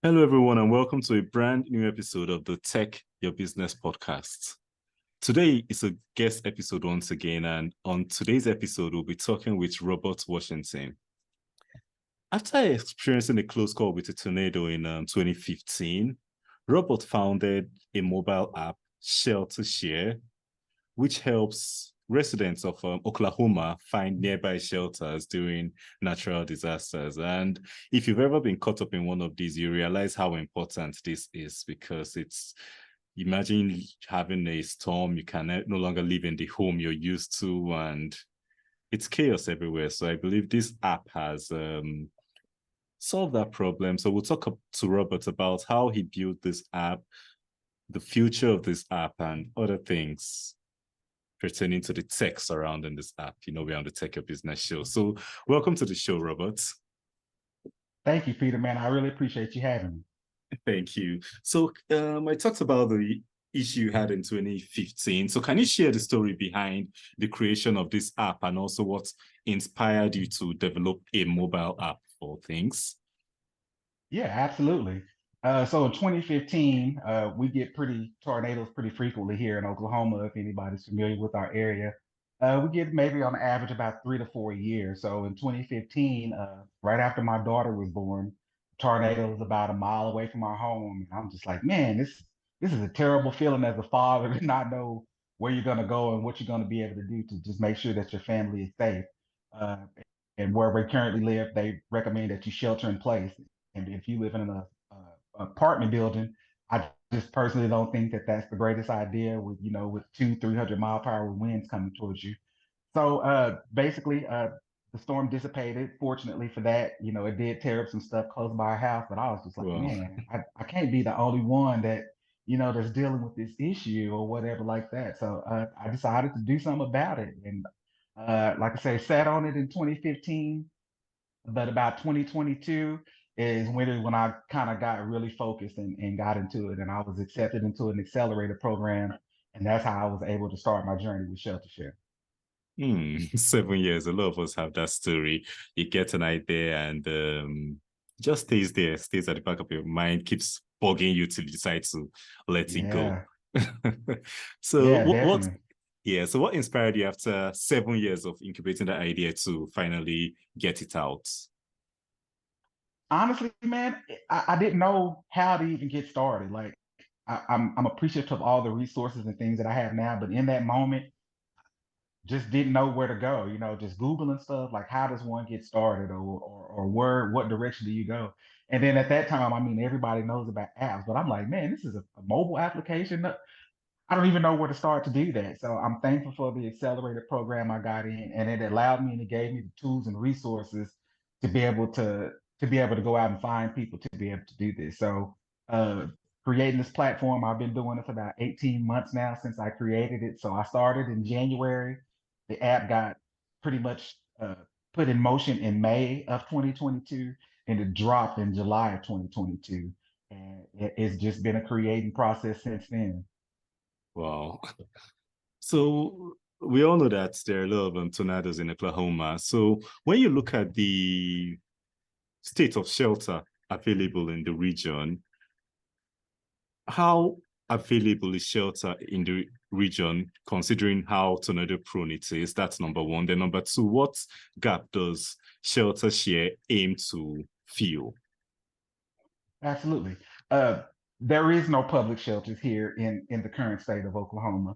Hello, everyone, and welcome to a brand new episode of the Tech Your Business podcast. Today is a guest episode once again, and on today's episode, we'll be talking with Robert Washington. After experiencing a close call with a tornado in 2015, Robert founded a mobile app, Sheltershare, which helps residents of Oklahoma find nearby shelters during natural disasters. And if you've ever been caught up in one of these, you realize how important this is because imagine having a storm, you can no longer live in the home you're used to, and it's chaos everywhere. So I believe this app has solved that problem. So we'll talk to Robert about how he built this app, the future of this app, and other things pertaining to the tech surrounding this app. We're on the Tech Your Business show. So welcome to the show, Robert. Thank you, Peter, man. I really appreciate you having me. Thank you. So I talked about the issue you had in 2015. So can you share the story behind the creation of this app and also what inspired you to develop a mobile app for things? Yeah, absolutely. So in 2015, we get tornadoes pretty frequently here in Oklahoma. If anybody's familiar with our area, we get maybe on average about 3 to 4 years. So in 2015, right after my daughter was born, tornado was about a mile away from our home. And I'm just like, man, this is a terrible feeling as a father to not know where you're going to go and what you're going to be able to do to just make sure that your family is safe. Uh, and where we currently live, they recommend that you shelter in place. And if you live in a apartment building, I just personally don't think that that's the greatest idea with 200-300 mile per hour winds coming towards you. So basically, the storm dissipated. Fortunately for that, it did tear up some stuff close by our house, but I was just like, Well, man, I can't be the only one that's dealing with this issue or whatever like that. So I decided to do something about it. And like I say, sat on it in 2015, but about 2022 is when I kind of got really focused and got into it. And I was accepted into an accelerator program. And that's how I was able to start my journey with Sheltershare. 7 years. A lot of us have that story. You get an idea and just stays there, stays at the back of your mind, keeps bugging you till you decide to let it go. Yeah. So Yeah, definitely. so what inspired you after 7 years of incubating the idea to finally get it out? Honestly, man, I didn't know how to even get started. Like I'm appreciative of all the resources and things that I have now, but in that moment, just didn't know where to go, just Googling stuff like how does one get started or what direction do you go? And then at that time, I mean, everybody knows about apps, but I'm like, man, this is a mobile application. I don't even know where to start to do that. So I'm thankful for the accelerated program I got in, and it allowed me and it gave me the tools and resources to be able to go out and find people to be able to do this. So uh, creating this platform, I've been doing it for about 18 months now since I created it. So I started in January. The app got pretty much put in motion in May of 2022, and it dropped in July of 2022. And it's just been a creating process since then. Wow. So we all know that there are a lot of tornadoes in Oklahoma. So when you look at the state of shelter available in the region, how available is shelter in the region, considering how tornado prone it is? That's number one. Then number two, what gap does Sheltershare aim to fill? Absolutely. Uh, there is no public shelters here in the current state of Oklahoma.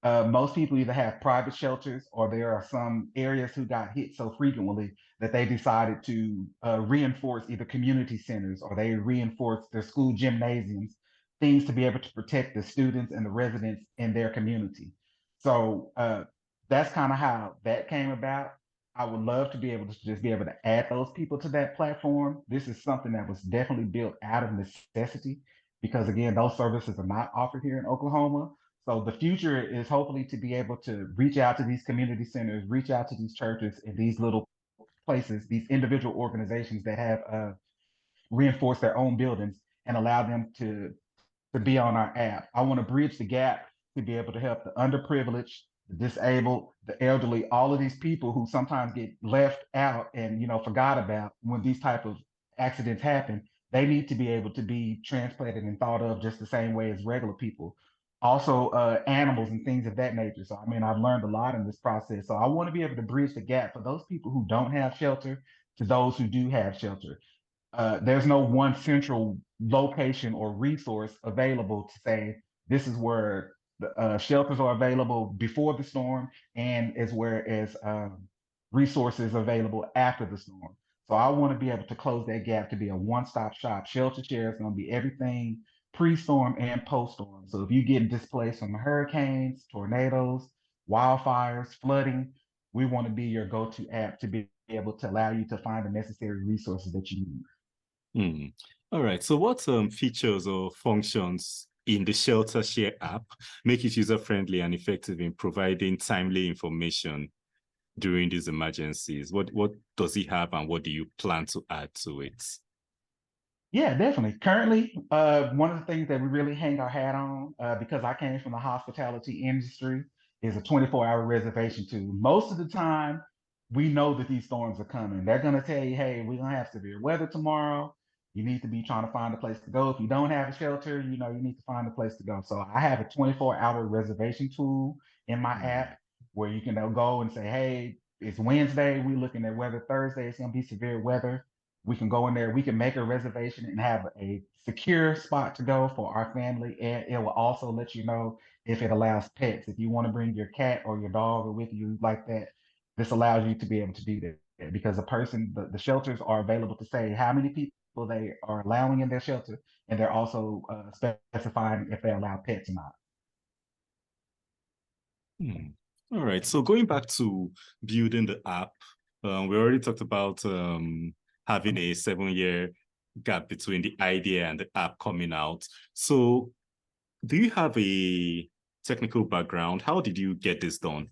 Most people either have private shelters or there are some areas who got hit so frequently that they decided to reinforce either community centers or they reinforce their school gymnasiums, things to be able to protect the students and the residents in their community. So that's kind of how that came about. I would love to be able to just be able to add those people to that platform. This is something that was definitely built out of necessity because, again, those services are not offered here in Oklahoma. So the future is hopefully to be able to reach out to these community centers, reach out to these churches and these little places, these individual organizations that have reinforced their own buildings and allow them to be on our app. I want to bridge the gap to be able to help the underprivileged, the disabled, the elderly, all of these people who sometimes get left out and forgot about when these type of accidents happen. they need to be able to be transplanted and thought of just the same way as regular people. Also, animals and things of that nature. So, I mean, I've learned a lot in this process. So, I want to be able to bridge the gap for those people who don't have shelter to those who do have shelter. There's no one central location or resource available to say this is where the shelters are available before the storm and as where as resources available after the storm. So I want to be able to close that gap to be a one-stop shop. Sheltershare is going to be everything pre-storm and post-storm. So if you get displaced from hurricanes, tornadoes, wildfires, flooding, we want to be your go-to app to be able to allow you to find the necessary resources that you need. Hmm. All right. So what features or functions in the Sheltershare app make it user-friendly and effective in providing timely information during these emergencies? What does it have and what do you plan to add to it? Yeah, definitely. Currently, one of the things that we really hang our hat on, because I came from the hospitality industry, is a 24-hour reservation tool. Most of the time, we know that these storms are coming. They're going to tell you, hey, we're going to have severe weather tomorrow. You need to be trying to find a place to go. If you don't have a shelter, you need to find a place to go. So I have a 24-hour reservation tool in my Hmm. app where you can go and say, hey, it's Wednesday. We're looking at weather Thursday. It's going to be severe weather. We can go in there, we can make a reservation and have a secure spot to go for our family. And it will also let you know if it allows pets. If you want to bring your cat or your dog or with you like that, this allows you to be able to do that because the shelters are available to say how many people they are allowing in their shelter, and they're also specifying if they allow pets or not. Hmm. All right. So going back to building the app, we already talked about having a 7-year gap between the idea and the app coming out. So do you have a technical background? How did you get this done?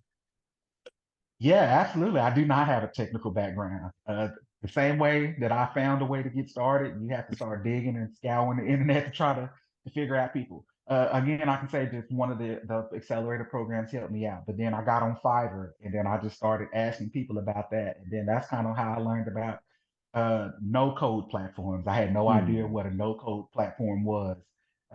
Yeah, absolutely. I do not have a technical background. The same way that I found a way to get started, you have to start digging and scouring the internet to try to figure out people. Again, I can say just one of the accelerator programs helped me out, but then I got on Fiverr and then I just started asking people about that. And then that's kind of how I learned about no code platforms. I had no idea Hmm. what a no code platform was.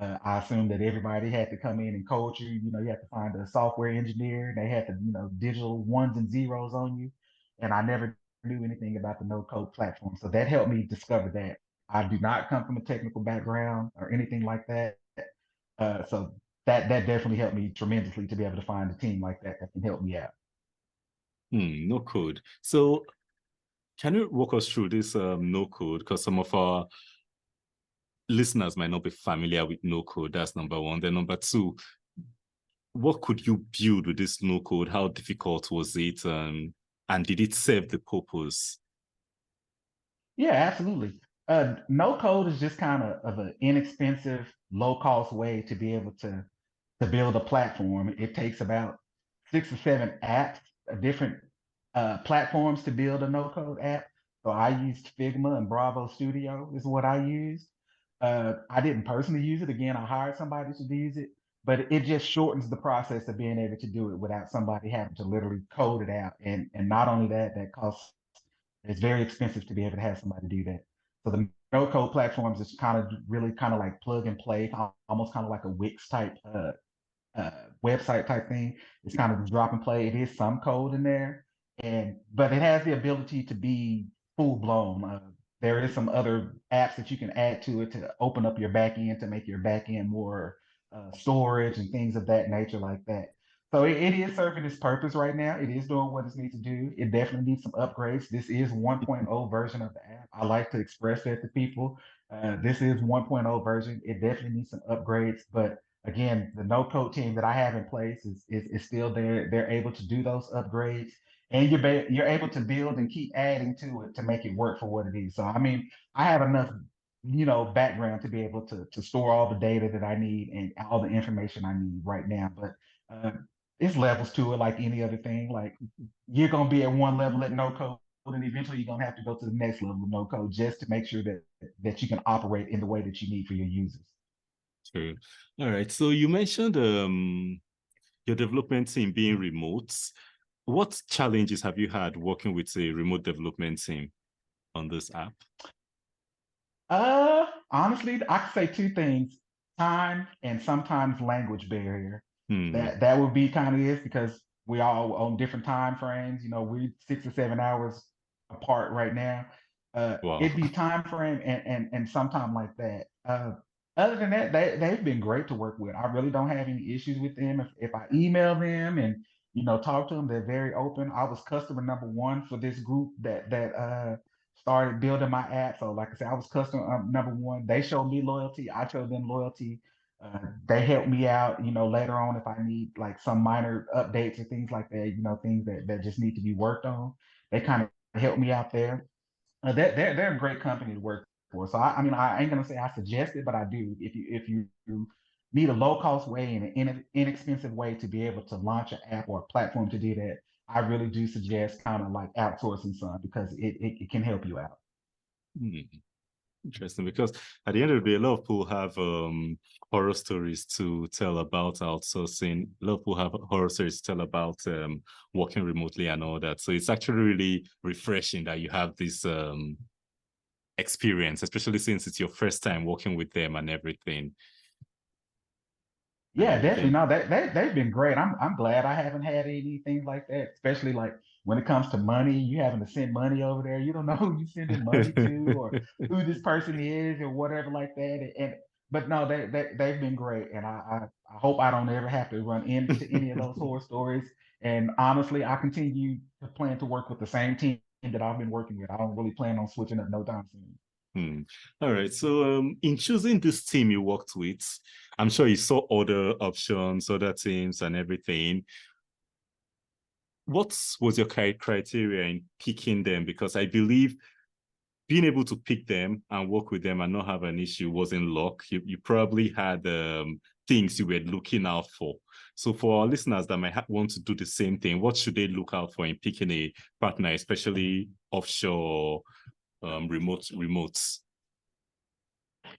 I assumed that everybody had to come in and code you. You had to find a software engineer. They had to, digital ones and zeros on you. And I never knew anything about the no code platform. So that helped me discover that. I do not come from a technical background or anything like that. So that definitely helped me tremendously to be able to find a team like that can help me out. No code. So can you walk us through this no code? Because some of our listeners might not be familiar with no code. That's number one. Then number two, what could you build with this no code? How difficult was it? And did it serve the purpose? Yeah, absolutely. No code is just kind of an inexpensive, low cost way to be able to build a platform. It takes about 6 or 7 apps, different platforms to build a no code app. So I used Figma and Bravo Studio is what I used. I didn't personally use it. Again, I hired somebody to use it, but it just shortens the process of being able to do it without somebody having to literally code it out. And not only that, that costs it's very expensive to be able to have somebody do that. So the no code platforms is kind of really kind of like plug and play, almost kind of like a Wix type uh, website type thing. It's kind of drop and play. It is some code in there, but it has the ability to be full blown. There is some other apps that you can add to it to open up your back end to make your back end more storage and things of that nature like that. So it is serving its purpose right now. It is doing what it needs to do. It definitely needs some upgrades. This is 1.0 version of the app. I like to express that to people. This is 1.0 version. It definitely needs some upgrades, but again, the no code team that I have in place is still there. They're able to do those upgrades, and you're able to build and keep adding to it to make it work for what it is. So I mean, I have enough background to be able to store all the data that I need and all the information I need right now. But uh, it's levels to it, like any other thing. Like you're gonna be at one level at no code. And eventually you're gonna have to go to the next level of no code just to make sure that you can operate in the way that you need for your users. True. All right. So you mentioned your development team being remote. What challenges have you had working with a remote development team on this app? Honestly, I could say two things: time and sometimes language barrier. Hmm. That would be kind of this because we all on different time frames. You know, we 6 or 7 hours apart right now. Wow. It'd be time frame and sometime like that. Other than that, they've been great to work with. I really don't have any issues with them. If I email them and talk to them, they're very open. I was customer number one for this group that started building my app. So like I said, I was customer number one. They showed me loyalty. I showed them loyalty. They help me out, later on if I need like some minor updates or things like that, things that just need to be worked on. They kind of help me out there. They're a great company to work for. So I mean, I ain't gonna say I suggest it, but I do. If you need a low cost way and an inexpensive way to be able to launch an app or a platform to do that, I really do suggest kind of like outsourcing some because it can help you out. Hmm. Interesting, because at the end of the day, a lot of people have horror stories to tell about outsourcing. A lot of people have horror stories to tell about working remotely and all that. So it's actually really refreshing that you have this experience, especially since it's your first time working with them and everything. And Yeah, definitely. everything. No, they've been great. I'm glad I haven't had anything like that, especially like when it comes to money, you having to send money over there. You don't know who you sending money to or who this person is or whatever like that. And but no, they've been great. And I hope I don't ever have to run into any of those horror stories. And honestly, I continue to plan to work with the same team that I've been working with. I don't really plan on switching up no time soon. Hmm. All right. So, in choosing this team you worked with, I'm sure you saw other options, other teams, and everything. What was your criteria in picking them? Because I believe being able to pick them and work with them and not have an issue wasn't luck. You probably had things you were looking out for. So, for our listeners that might want to do the same thing, what should they look out for in picking a partner, especially offshore remotes?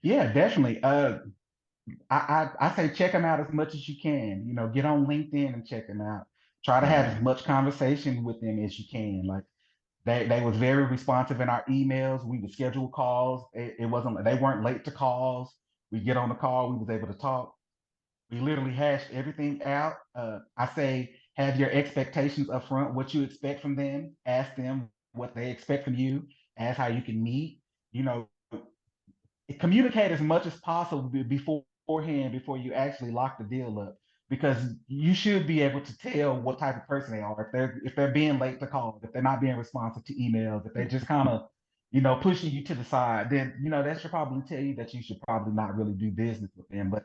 Yeah, definitely. I say check them out as much as you can. Get on LinkedIn and check them out. Try to have as Hmm. much conversation with them as you can. Like they was very responsive in our emails. We would schedule calls. It wasn't they weren't late to calls. We get on the call. We was able to talk. We literally hashed everything out. I say have your expectations up front. What you expect from them. Ask them what they expect from you. Ask how you can meet. You know, communicate as much as possible beforehand before you actually lock the deal up because you should be able to tell what type of person they are if they're being late to calls, if they're not being responsive to emails, if they're just kind of pushing you to the side, then that should probably tell you that you should probably not really do business with them. But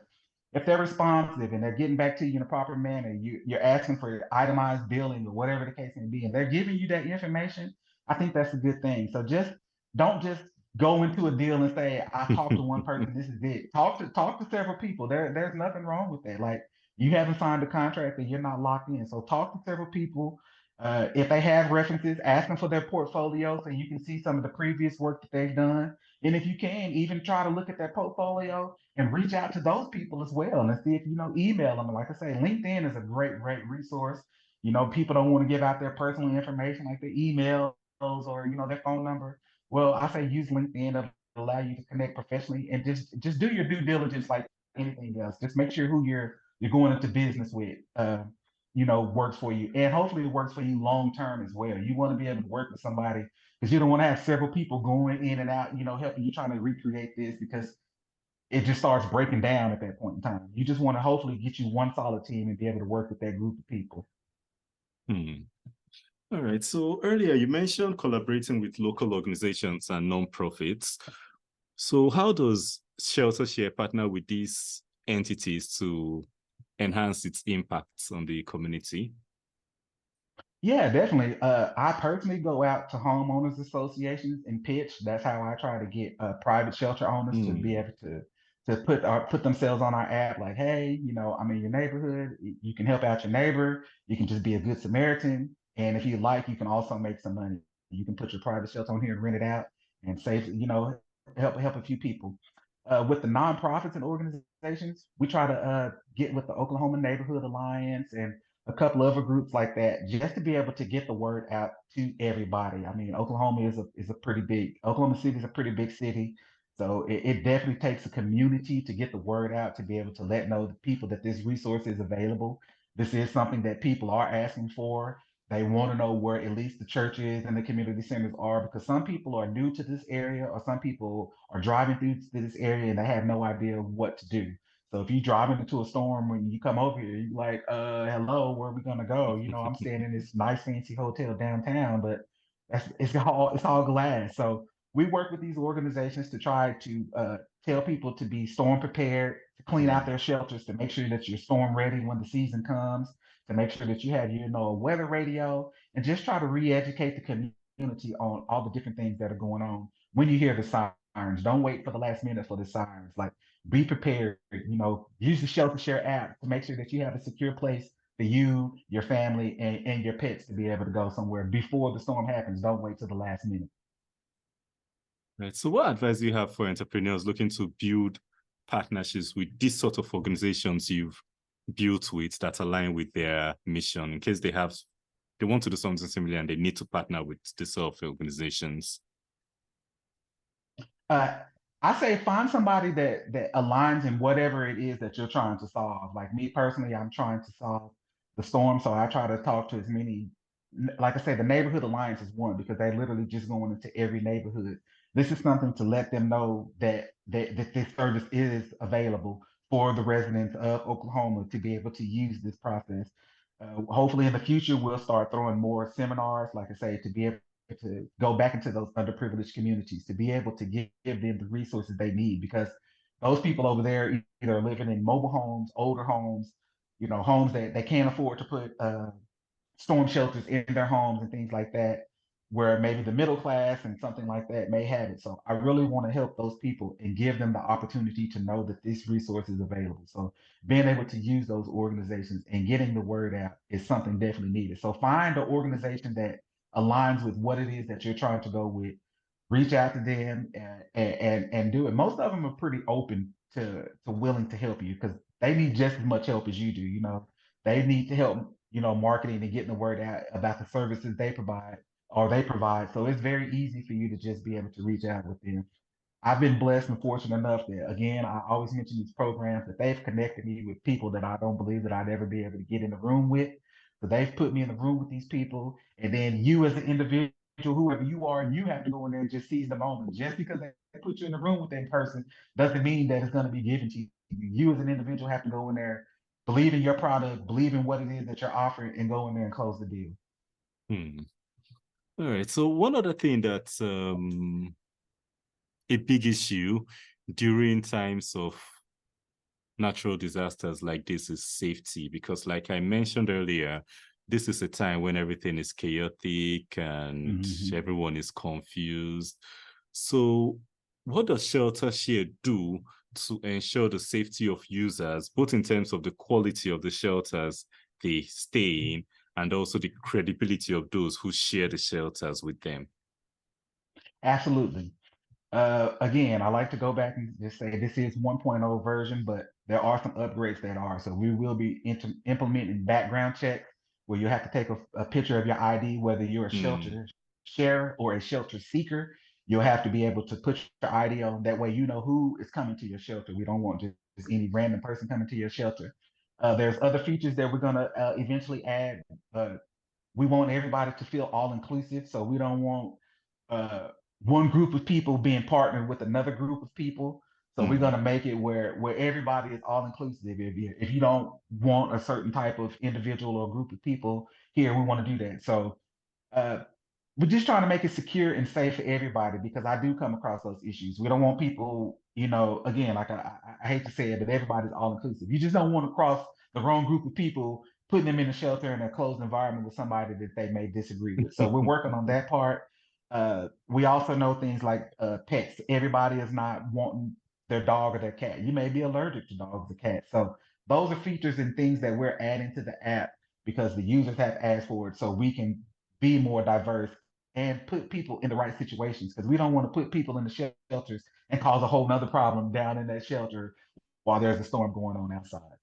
if they're responsive and they're getting back to you in a proper manner, you're asking for itemized billing or whatever the case may be, and they're giving you that information, I think that's a good thing. So don't just go into a deal and say, I talked to one person, this is it. Talk to several people. There's nothing wrong with that. Like you haven't signed a contract and you're not locked in. So talk to several people. If they have references, ask them for their portfolio so you can see some of the previous work that they've done. And if you can, even try to look at their portfolio and reach out to those people as well and see if email them. Like I say, LinkedIn is a great resource. People don't want to give out their personal information like their emails or their phone number. Well, I say use LinkedIn to allow you to connect professionally and just do your due diligence like anything else. Just make sure who you're going into business with, works for you, and hopefully it works for you long term as well. You want to be able to work with somebody because you don't want to have several people going in and out, helping you trying to recreate this because it just starts breaking down at that point in time. You just want to hopefully get you one solid team and be able to work with that group of people. Hmm. All right. So earlier you mentioned collaborating with local organizations and non-profits. So how does Sheltershare partner with these entities to enhance its impact on the community? Yeah, definitely. I personally go out to homeowners associations and pitch. That's how I try to get private shelter owners to be Hmm. able to put themselves on our app. Like, hey, I'm in your neighborhood. You can help out your neighbor. You can just be a good Samaritan. And if you like, you can also make some money. You can put your private shelter on here and rent it out and save, help a few people. With the nonprofits and organizations, we try to get with the Oklahoma Neighborhood Alliance and a couple other groups like that, just to be able to get the word out to everybody. I mean, Oklahoma City is a pretty big city, So it definitely takes a community to get the word out, to be able to let know the people that this resource is available. This is something that people are asking for. They want to know where at least the churches and the community centers are, because some people are new to this area, or some people are driving through to this area and they have no idea what to do. So if you driving into a storm when you come over here, you're like, hello, where are we gonna go? You know, I'm staying in this nice fancy hotel downtown, but it's all glass. So we work with these organizations to try to tell people to be storm prepared, to clean out Mm. their shelters, to make sure that you're storm ready when the season comes, to make sure that you have, a weather radio, and just try to re-educate the community on all the different things that are going on. When you hear the sirens, don't wait for the last minute for the sirens. Like, be prepared. Use the Sheltershare app to make sure that you have a secure place for you, your family, and your pets to be able to go somewhere before the storm happens. Don't wait till the last minute. Right. So what advice do you have for entrepreneurs looking to build partnerships with these sort of organizations you've built with that align with their mission, in case they want to do something similar and they need to partner with these sort of organizations? uh, I say find somebody that aligns in whatever it is that you're trying to solve. Like me personally, I'm trying to solve the storm, so I try to talk to as many. Like I said, the neighborhood alliance is one, because they literally just going into every neighborhood. This is something to let them know that this service is available for the residents of Oklahoma to be able to use this process. Hopefully, in the future, we'll start throwing more seminars, like I say, to be able to go back into those underprivileged communities, to be able to give them the resources they need, because those people over there either are living in mobile homes, older homes, homes that they can't afford to put storm shelters in their homes and things like that, where maybe the middle class and something like that may have it. So I really want to help those people and give them the opportunity to know that this resource is available. So being able to use those organizations and getting the word out is something definitely needed. So find an organization that aligns with what it is that you're trying to go with. Reach out to them and do it. Most of them are pretty open to willing to help you, because they need just as much help as you do. They need to help, marketing and getting the word out about the services they provide. So it's very easy for you to just be able to reach out with them. I've been blessed and fortunate enough that, again, I always mention these programs, that they've connected me with people that I don't believe that I'd ever be able to get in the room with. So they've put me in the room with these people. And then you, as an individual, whoever you are, you have to go in there and just seize the moment. Just because they put you in the room with that person doesn't mean that it's going to be given to you. You, as an individual, have to go in there, believe in your product, believe in what it is that you're offering, and go in there and close the deal. Hmm. All right. So one other thing that's a big issue during times of natural disasters like this is safety, because like I mentioned earlier, this is a time when everything is chaotic and Mm-hmm. everyone is confused. So what does Sheltershare do to ensure the safety of users, both in terms of the quality of the shelters they stay in and also the credibility of those who share the shelters with them? Absolutely. Again, I like to go back and just say this is 1.0 version, but there are some upgrades that are. So we will be implementing background checks, where you have to take a picture of your ID, whether you're a Hmm. shelter sharer or a shelter seeker. You'll have to be able to put your ID on. That way, you know who is coming to your shelter. We don't want just any random person coming to your shelter. There's other features that we're going to eventually add. Uh, we want everybody to feel all inclusive. So we don't want uh, one group of people being partnered with another group of people. So we're Hmm. gonna make it where everybody is all inclusive. If you don't want a certain type of individual or group of people here, we want to do that. So uh, we're just trying to make it secure and safe for everybody, because I do come across those issues. We don't want people, again, like I hate to say it, but everybody's all inclusive. You just don't want to cross the wrong group of people, putting them in a shelter in a closed environment with somebody that they may disagree with. So we're working on that part. We also know things like pets. Everybody is not wanting their dog or their cat. You may be allergic to dogs or cats. So those are features and things that we're adding to the app because the users have asked for it, so we can be more diverse and put people in the right situations, because we don't want to put people in the shelters and cause a whole nother problem down in that shelter while there's a storm going on outside.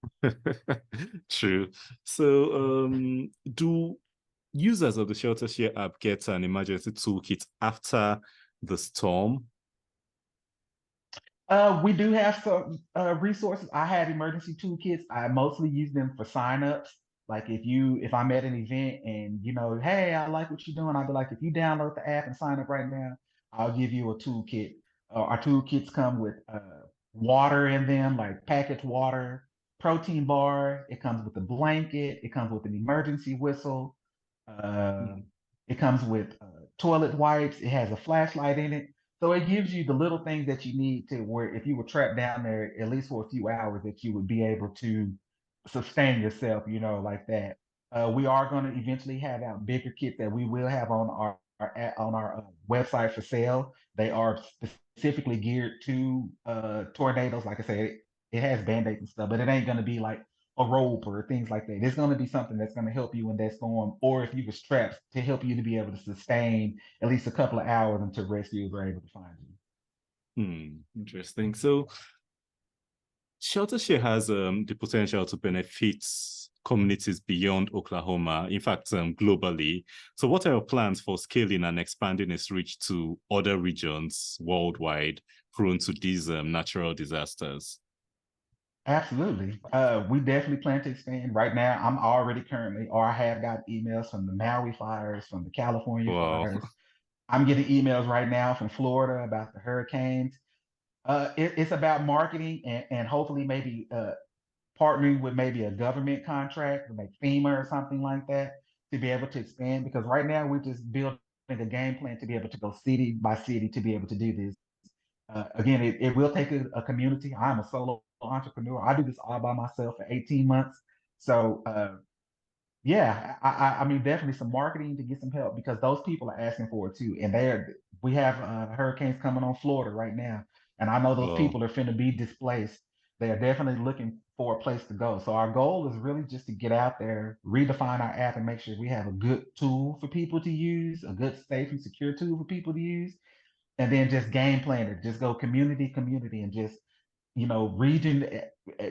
True. So, do users of the Sheltershare app get an emergency toolkit after the storm? We do have some resources. I have emergency toolkits. I mostly use them for signups. Like if I'm at an event and hey, I like what you're doing, I'll be like, if you download the app and sign up right now, I'll give you a toolkit. Our toolkits come with water in them, like packaged water, protein bar. It comes with a blanket. It comes with an emergency whistle. Uh, Mm. it comes with toilet wipes. It has a flashlight in it. So it gives you the little things that you need to where if you were trapped down there, at least for a few hours, that you would be able to sustain yourself, like that. We are going to eventually have out bigger kits that we will have on our website for sale. They are specifically geared to tornadoes. Like I said, it has band-aids and stuff, but it ain't going to be like a rope or things like that. It's going to be something that's going to help you in that storm, or if you were strapped, to help you to be able to sustain at least a couple of hours until rescuers are able to find you. Interesting. So Sheltershare has the potential to benefit communities beyond Oklahoma, in fact, globally. So, what are your plans for scaling and expanding its reach to other regions worldwide prone to these natural disasters? Absolutely. We definitely plan to expand. Right now, I'm already currently, or I have got emails from the Maui fires, from the California Wow. fires. I'm getting emails right now from Florida about the hurricanes. It's about marketing and hopefully maybe partnering with maybe a government contract, like FEMA or something like that, to be able to expand. Because right now we're just building a game plan to be able to go city by city to be able to do this. Again, it will take a community. I'm a solo entrepreneur. I do this all by myself for 18 months. So yeah, I mean definitely some marketing to get some help because those people are asking for it too. And we have hurricanes coming on Florida right now, and I know those Wow. people are finna be displaced. They are definitely looking for a place to go. So our goal is really just to get out there, redefine our app, and make sure we have a good tool for people to use, a good, safe, and secure tool for people to use, and then just game plan it. Just go community, community, and just region,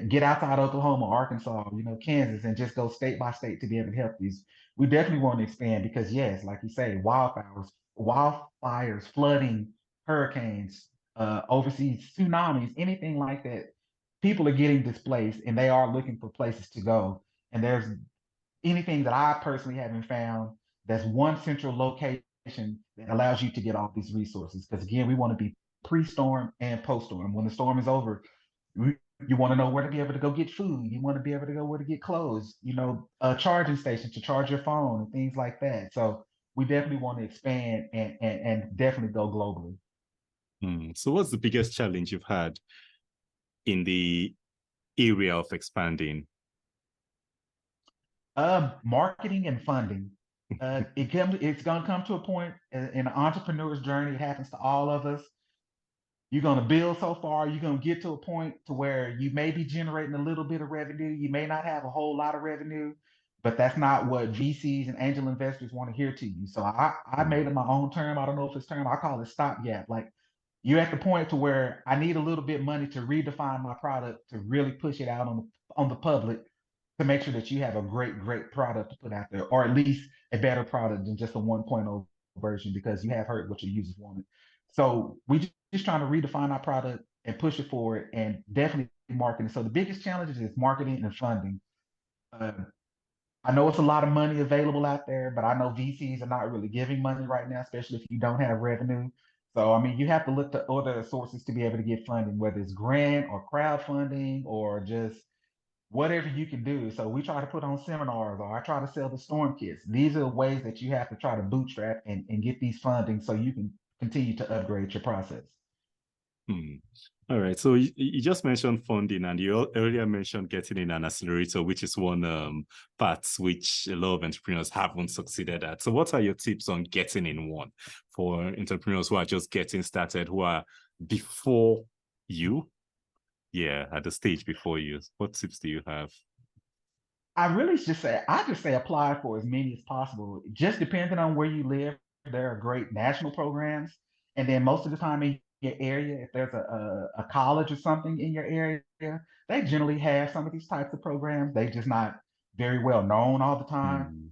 get outside Oklahoma, Arkansas, Kansas, and just go state by state to be able to help these. We definitely want to expand because yes, like you say, wildfires, flooding, hurricanes, overseas tsunamis, anything like that. People are getting displaced and they are looking for places to go. And there's anything that I personally haven't found that's one central location that allows you to get all these resources. Because again, we want to be pre-storm and post-storm. When the storm is over, you want to know where to be able to go get food. You want to be able to go where to get clothes. A charging station to charge your phone and things like that. So we definitely want to expand and definitely go globally. So, what's the biggest challenge you've had in the area of expanding? Marketing and funding. It's gonna come to a point in an entrepreneur's journey. It happens to all of us. You're going to build so far, you're going to get to a point to where you may be generating a little bit of revenue. You may not have a whole lot of revenue, but that's not what VCs and angel investors want to hear to you. So I made it my own term. I don't know if it's term. I call it stopgap. Like you're at the point to where I need a little bit of money to redefine my product to really push it out on the public to make sure that you have a great product to put out there, or at least a better product than just a 1.0 version because you have heard what your users wanted. So we just trying to redefine our product and push it forward and definitely marketing. So the biggest challenge is marketing and funding. Uh, I know it's a lot of money available out there, but I know VCs are not really giving money right now, especially if you don't have revenue. So I mean, you have to look to other sources to be able to get funding, whether it's grant or crowdfunding or just whatever you can do. So we try to put on seminars or I try to sell the storm kits. These are ways that you have to try to bootstrap and get these funding so you can continue to upgrade your process. Hmm. All right. So you just mentioned funding, and you earlier mentioned getting in an accelerator, which is one path which a lot of entrepreneurs haven't succeeded at. So, what are your tips on getting in one for entrepreneurs who are just getting started, who are before you? Yeah, at the stage before you. What tips do you have? I just say apply for as many as possible. Just depending on where you live, there are great national programs. And then most of the time in your area, if there's a college or something in your area, they generally have some of these types of programs. They just not very well known all the time. Hmm.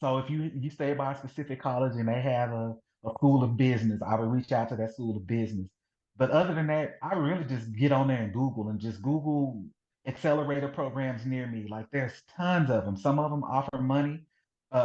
So if you stay by a specific college and they have a school of business, I would reach out to that school of business. But other than that, I really just get on there and Google accelerator programs near me. Like there's tons of them. Some of them offer money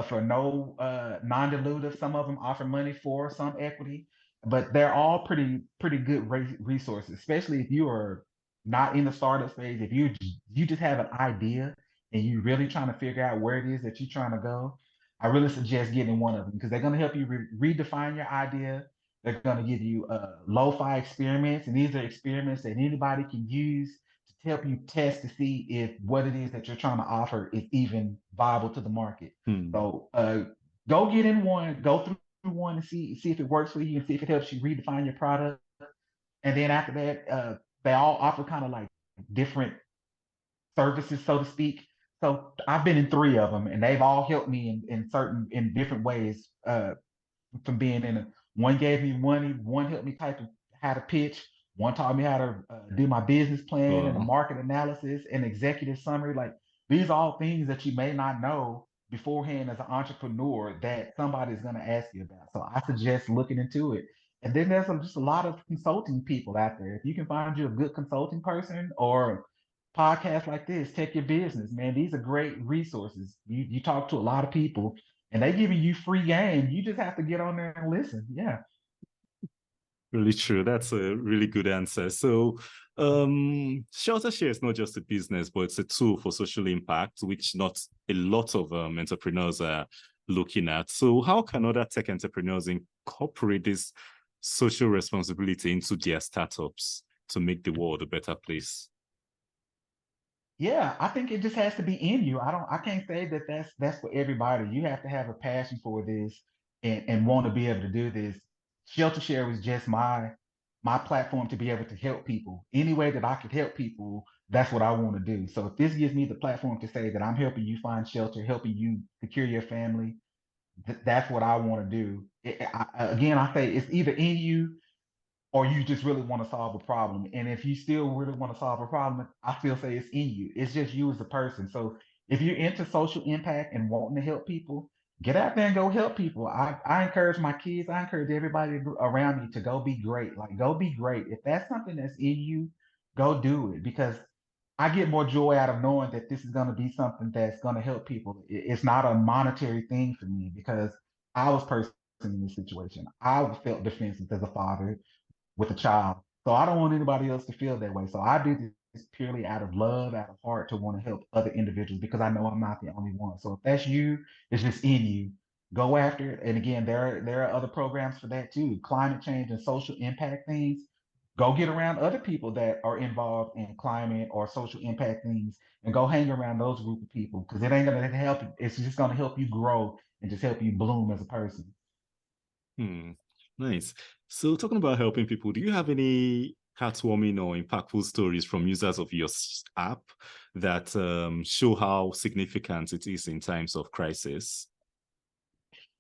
for no non-dilutive. Some of them offer money for some equity, but they're all pretty good resources, especially if you are not in the startup phase. If you just have an idea and you're really trying to figure out where it is that you're trying to go, I really suggest getting one of them because they're going to help you redefine your idea. They're going to give you lo-fi experiments, and these are experiments that anybody can use to help you test to see if what it is that you're trying to offer is even viable to the market. Hmm. So go get in one, go through one and see if it works for you and see if it helps you redefine your product. And then after that, they all offer kind of like different services, so to speak. So I've been in three of them, and they've all helped me in different ways. From being in a one gave me money, one helped me type of how to pitch, one taught me how to do my business plan and a Wow. market analysis and executive summary. Like these are all things that you may not know beforehand as an entrepreneur that somebody's going to ask you about. So I suggest looking into it. And then there's just a lot of consulting people out there. If you can find you a good consulting person or podcasts like this, Tech Your Business, man, these are great resources. You talk to a lot of people and they giving you free game. You just have to get on there and listen. Yeah. Really true. That's a really good answer. So, Sheltershare is not just a business, but it's a tool for social impact, which not a lot of entrepreneurs are looking at. So, how can other tech entrepreneurs incorporate this social responsibility into their startups to make the world a better place? Yeah, I think it just has to be in you. I can't say that that's for everybody. You have to have a passion for this and want to be able to do this. Shelter Share was just my platform to be able to help people. Any way that I could help people, that's what I want to do. So if this gives me the platform to say that I'm helping you find shelter, helping you secure your family, that's what I want to do. Again, I say it's either in you or you just really want to solve a problem. And if you still really want to solve a problem, I still say it's in you. It's just you as a person. So if you're into social impact and wanting to help people, get out there and go help people. I encourage my kids, I encourage everybody around me to go be great. Like, go be great. If that's something that's in you, go do it because I get more joy out of knowing that this is going to be something that's going to help people. It's not a monetary thing for me because I was personally in this situation. I felt defensive as a father with a child. So I don't want anybody else to feel that way. So I do this purely out of love, out of heart to want to help other individuals because I know I'm not the only one. So if that's you, it's just in you. Go after it. And again, there are other programs for that too. Climate change and social impact things. Go get around other people that are involved in climate or social impact things and go hang around those group of people because it ain't gonna help you. It's just gonna help you grow and just help you bloom as a person. Hmm. Nice. So, talking about helping people, do you have any heartwarming or impactful stories from users of your app that show how significant it is in times of crisis?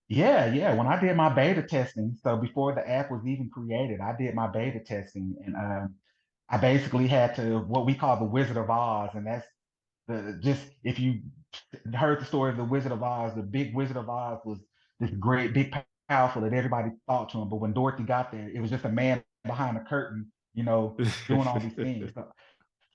Yeah. When I did my beta testing, so before the app was even created, I did my beta testing, and I basically had to what we call the Wizard of Oz, and that's the just if you heard the story of the Wizard of Oz, the big Wizard of Oz was this great, big, powerful that everybody thought to him. But when Dorothy got there, it was just a man behind a curtain, doing all these things.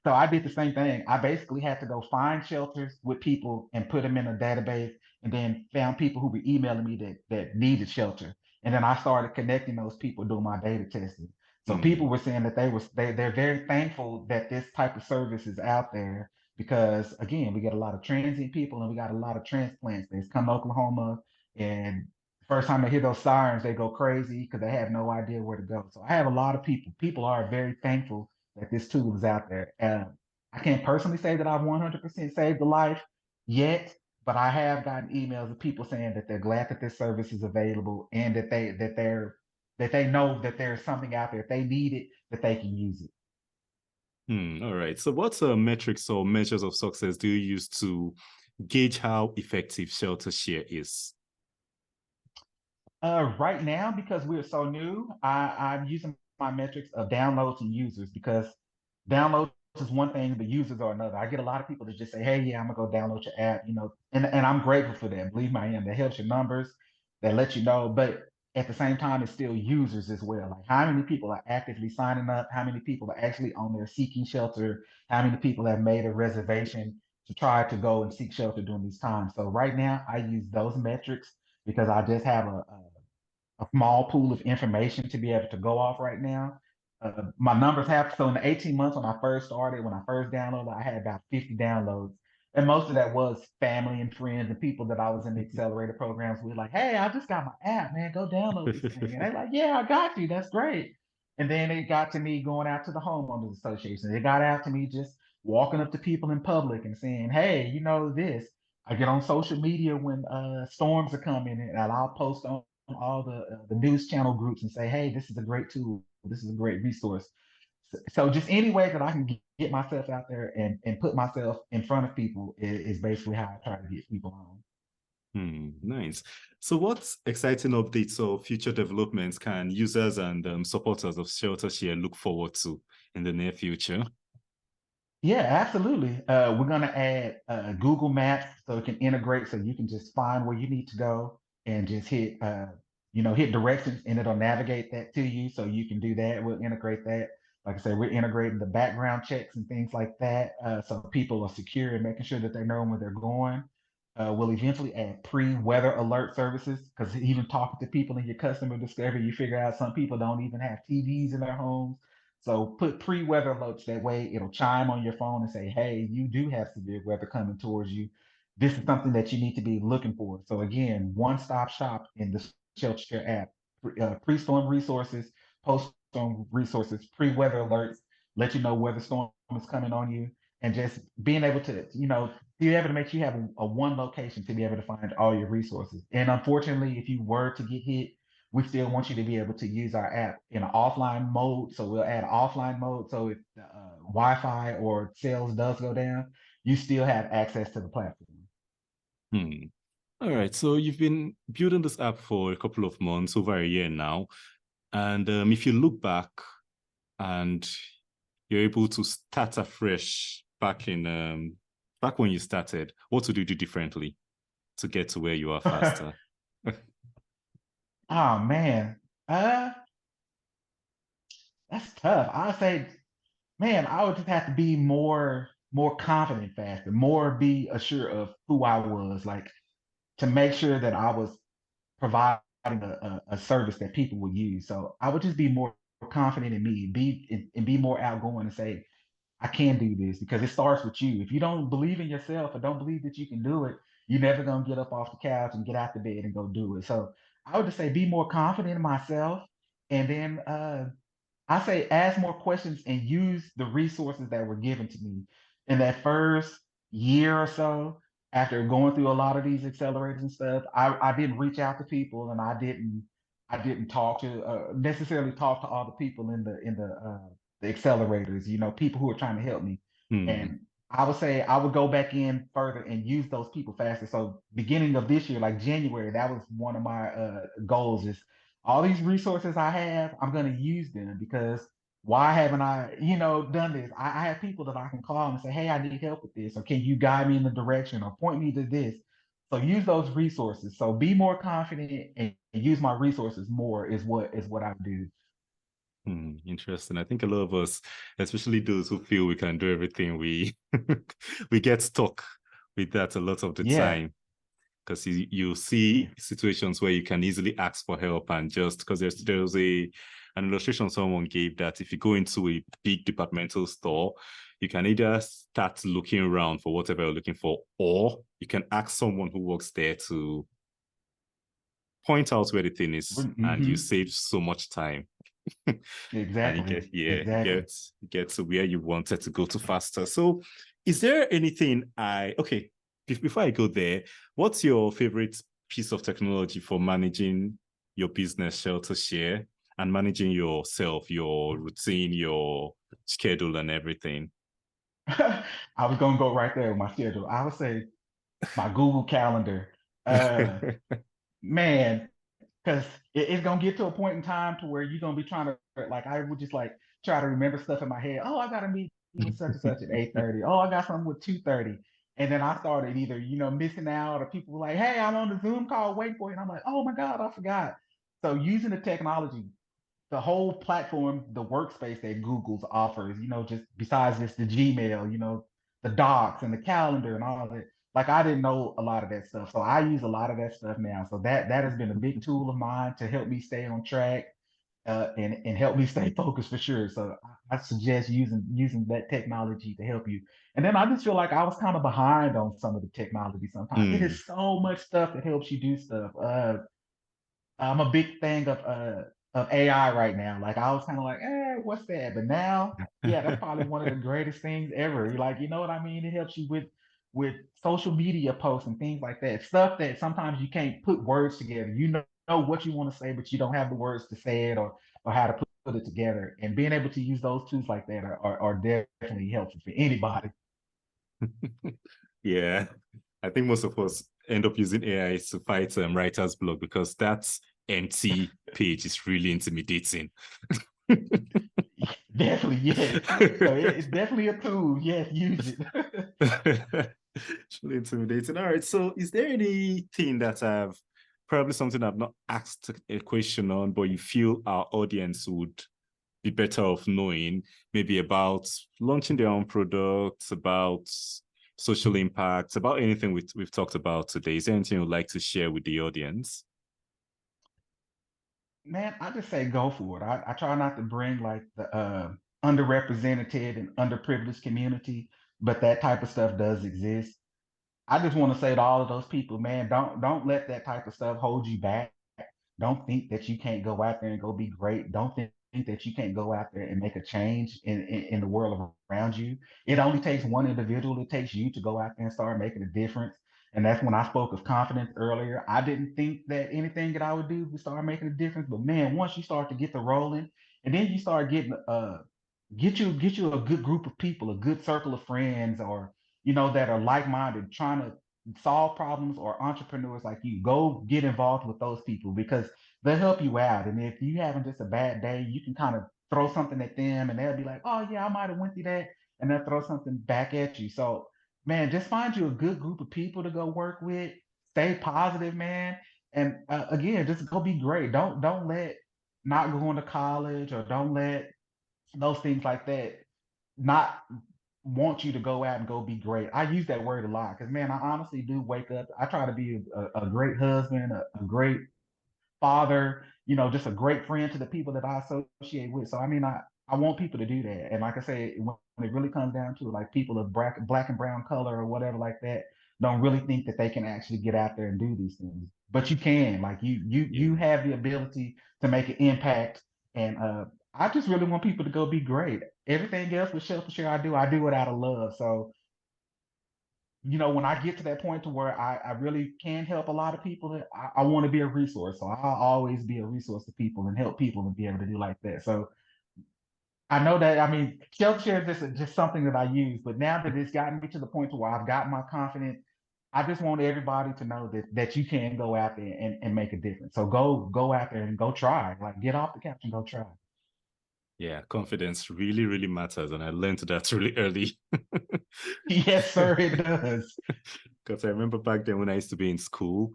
So I did the same thing. I basically had to go find shelters with people and put them in a database, and then found people who were emailing me that needed shelter. And then I started connecting those people doing my beta testing. So people Hmm. were saying that they're very thankful that this type of service is out there because again, we get a lot of transient people and we got a lot of transplants. They come to Oklahoma and first time they hear those sirens, they go crazy because they have no idea where to go. So I have a lot of people. People are very thankful that this tool is out there. I can't personally say that I've 100% saved a life yet, but I have gotten emails of people saying that they're glad that this service is available and that they know that there's something out there if they need it that they can use it. All right. So, what metrics or measures of success do you use to gauge how effective Sheltershare is? Right now, because we're so new, I'm using my metrics of downloads and users because downloads is one thing, but users are another. I get a lot of people that just say, "Hey, yeah, I'm gonna go download your app," and I'm grateful for that. Believe me, I am. That helps your numbers, that lets you know. But at the same time, it's still users as well. Like how many people are actively signing up? How many people are actually on there seeking shelter? How many people have made a reservation to try to go and seek shelter during these times? So right now, I use those metrics because I just have a small pool of information to be able to go off right now. My numbers have so in the 18 months when I first started, when I first downloaded, I had about 50 downloads. And most of that was family and friends and people that I was in the accelerator programs with, like, hey, I just got my app, man, go download this thing. And they're like, yeah, I got you. That's great. And then it got to me going out to the homeowners association. It got out to me just walking up to people in public and saying, hey, you know this. I get on social media when storms are coming, and I'll post on all the news channel groups and say, hey, this is a great tool. This is a great resource. So just any way that I can get myself out there and put myself in front of people is basically how I try to get people on. Nice. So what exciting updates or future developments can users and supporters of Sheltershare look forward to in the near future? Yeah, absolutely. We're going to add Google Maps so it can integrate so you can just find where you need to go and just hit directions and it'll navigate that to you so you can do that. We'll integrate that. Like I said, we're integrating the background checks and things like that so people are secure and making sure that they know where they're going. We'll eventually add pre-weather alert services because even talking to people in your customer discovery, you figure out some people don't even have TVs in their homes. So put pre-weather alerts that way it'll chime on your phone and say, hey, you do have severe weather coming towards you. This is something that you need to be looking for. So again, one-stop shop in the Sheltershare app. Pre-storm resources, post-storm resources, pre-weather alerts, let you know where the storm is coming on you, and just being able to, be able to make sure you have a one location to be able to find all your resources. And unfortunately, if you were to get hit, we still want you to be able to use our app in an offline mode. So we'll add offline mode. So if the Wi-Fi or sales does go down, you still have access to the platform. Hmm. All right. So you've been building this app for a couple of months, over a year now. And if you look back and you're able to start afresh back when you started, what would you do differently to get to where you are faster? Oh man, uh, that's tough. I would say, man, I would just have to be more confident faster, more be assured of who I was, like to make sure that I was providing a service that people would use. So I would just be more confident in me, and be more outgoing and say, I can do this because it starts with you. If you don't believe in yourself or don't believe that you can do it, you're never gonna get up off the couch and get out the bed and go do it. So I would just say be more confident in myself, and then I say ask more questions and use the resources that were given to me in that first year or so. After going through a lot of these accelerators and stuff, I didn't reach out to people and I didn't talk to necessarily talk to all the people in the accelerators. People who are trying to help me. Hmm. And I would say I would go back in further and use those people faster. So beginning of this year, like January, that was one of my goals is all these resources I have, I'm going to use them because why haven't I, done this? I have people that I can call and say, hey, I need help with this, or can you guide me in the direction or point me to this? So use those resources. So be more confident and use my resources more is what I do. Interesting. I think a lot of us, especially those who feel we can do everything, we we get stuck with that a lot of the Yeah. time. Because you see situations where you can easily ask for help and just because there's an illustration someone gave that if you go into a big departmental store, you can either start looking around for whatever you're looking for, or you can ask someone who works there to point out where the thing is, and you Hmm. save so much time. And you Exactly. Exactly. get to where you wanted to go to faster. So is there anything okay, before I go there, what's your favorite piece of technology for managing your business Sheltershare and managing yourself, your routine, your schedule and everything? I was gonna go right there with my schedule. I would say my Google Calendar. Uh Man, because it's gonna get to a point in time to where you're gonna be trying to like I would just like try to remember stuff in my head. Oh, I got a meeting with such and such at 8:30. Oh, I got something with 2:30. And then I started either, missing out or people were like, hey, I'm on the Zoom call waiting for you. And I'm like, oh my God, I forgot. So using the technology, the whole platform, the workspace that Google's offers, just besides just the Gmail, the docs and the calendar and all that. Like I didn't know a lot of that stuff. So I use a lot of that stuff now. So that has been a big tool of mine to help me stay on track, and help me stay focused for sure. So I suggest using that technology to help you. And then I just feel like I was kind of behind on some of the technology sometimes. It Mm. is so much stuff that helps you do stuff. I'm a big fan of AI right now. Like I was kind of like, what's that? But now, yeah, that's probably one of the greatest things ever. Like, you know what I mean? It helps you with social media posts and things like that. Stuff that sometimes you can't put words together. You know what you want to say, but you don't have the words to say it, or how to put it together. And being able to use those tools like that are definitely helpful for anybody. Yeah, I think most of us end up using AI to fight writer's block because that empty page is really intimidating. Definitely, yes. So it's definitely a tool. Yes, use it. It's really intimidating. All right. So, is there anything that I've probably something I've not asked a question on, but you feel our audience would be better off knowing, maybe about launching their own products, about social impacts, about anything we've talked about today? Is there anything you'd like to share with the audience? Man, I just say go for it. I try not to bring like the underrepresented and underprivileged community, but that type of stuff does exist. I just want to say to all of those people, man, don't let that type of stuff hold you back. Don't think that you can't go out there and go be great. Don't think that you can't go out there and make a change in the world around you. It only takes one individual. It takes you to go out there and start making a difference. And that's when I spoke of confidence earlier. I didn't think that anything that I would do would start making a difference. But man, once you start to get the rolling, and then you start getting get you a good group of people, a good circle of friends, or that are like-minded, trying to solve problems, or entrepreneurs like you. Go get involved with those people because they'll help you out. And if you having just a bad day, you can kind of throw something at them, and they'll be like, "Oh yeah, I might have went through that," and they'll throw something back at you. So man, just find you a good group of people to go work with. Stay positive, man. And again, just go be great. Don't let not going to college, or don't let those things like that not want you to go out and go be great. I use that word a lot because, man, I honestly do wake up. I try to be a great husband, a great father, just a great friend to the people that I associate with. So I mean, I want people to do that. And like I said, when it really comes down to it, like people of black and brown color or whatever like that, don't really think that they can actually get out there and do these things. But you can. Like you Yeah. have the ability to make an impact. And I just really want people to go be great. Everything else with Sheltershare I do it out of love. So when I get to that point to where I really can help a lot of people, I want to be a resource. So I'll always be a resource to people and help people and be able to do like that. So I know that, I mean, Sheltershare is just something that I use, but now that it's gotten me to the point to where I've got my confidence, I just want everybody to know that you can go out there and make a difference. So go out there and go try. Like get off the couch and go try. Yeah, confidence really, really matters. And I learned that really early. Yes, sir, it does. Because I remember back then when I used to be in school,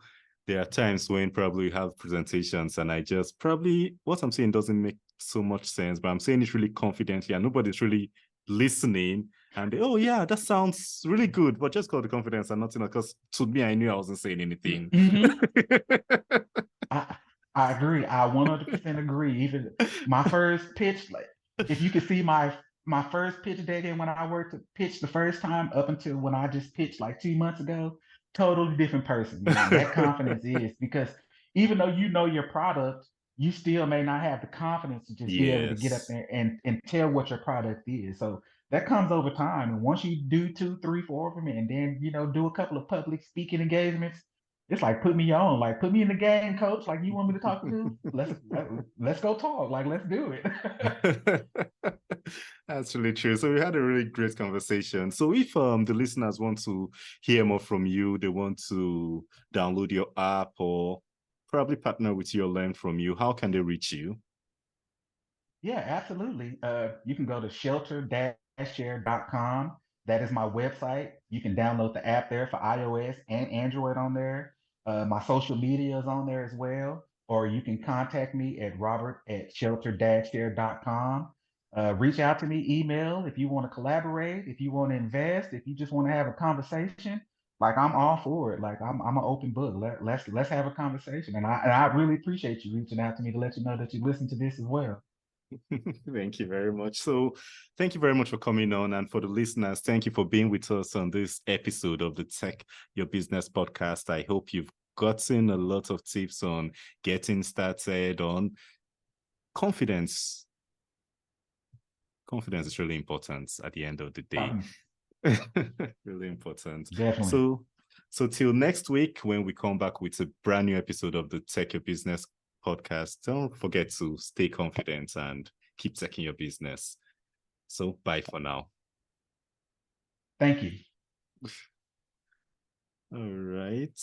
there are times when probably we have presentations and I just probably what I'm saying doesn't make so much sense, but I'm saying it really confidently and nobody's really listening. And they, oh yeah, that sounds really good, but just call the confidence and nothing else. Because to me, I knew I wasn't saying anything. Hmm. I I agree. I 100% agree. Even my first pitch, like if you could see my first pitch deck and when I worked to pitch the first time up until when I just pitched like 2 months ago, totally different person, man. That confidence is because even though you know your product, you still may not have the confidence to just be able to get up Yes. there and tell what your product is. So that comes over time. And once you do two, three, four of them, and then do a couple of public speaking engagements, it's like put me on, like put me in the game, coach. Like you want me to talk to? Let's go talk. Like let's do it. That's really true. So we had a really great conversation. So if the listeners want to hear more from you, they want to download your app or probably partner with you or learn from you, how can they reach you? Yeah, absolutely. You can go to shelter-share.com. That is my website. You can download the app there for iOS and Android on there. My social media is on there as well. or you can contact me at robert@shelter-share.com. Reach out to me, email if you want to collaborate, if you want to invest, if you just want to have a conversation. Like, I'm all for it. Like, I'm an open book. Let's have a conversation. And I really appreciate you reaching out to me to let you know that you listen to this as well. Thank you very much. So thank you very much for coming on. And for the listeners, thank you for being with us on this episode of the Tech Your Business podcast. I hope you've gotten a lot of tips on getting started, on confidence. Confidence is really important at the end of the day. Really important. Definitely. So till next week, when we come back with a brand new episode of the Tech Your Business podcast, don't forget to stay confident and keep taking your business. So bye for now. Thank you. All right.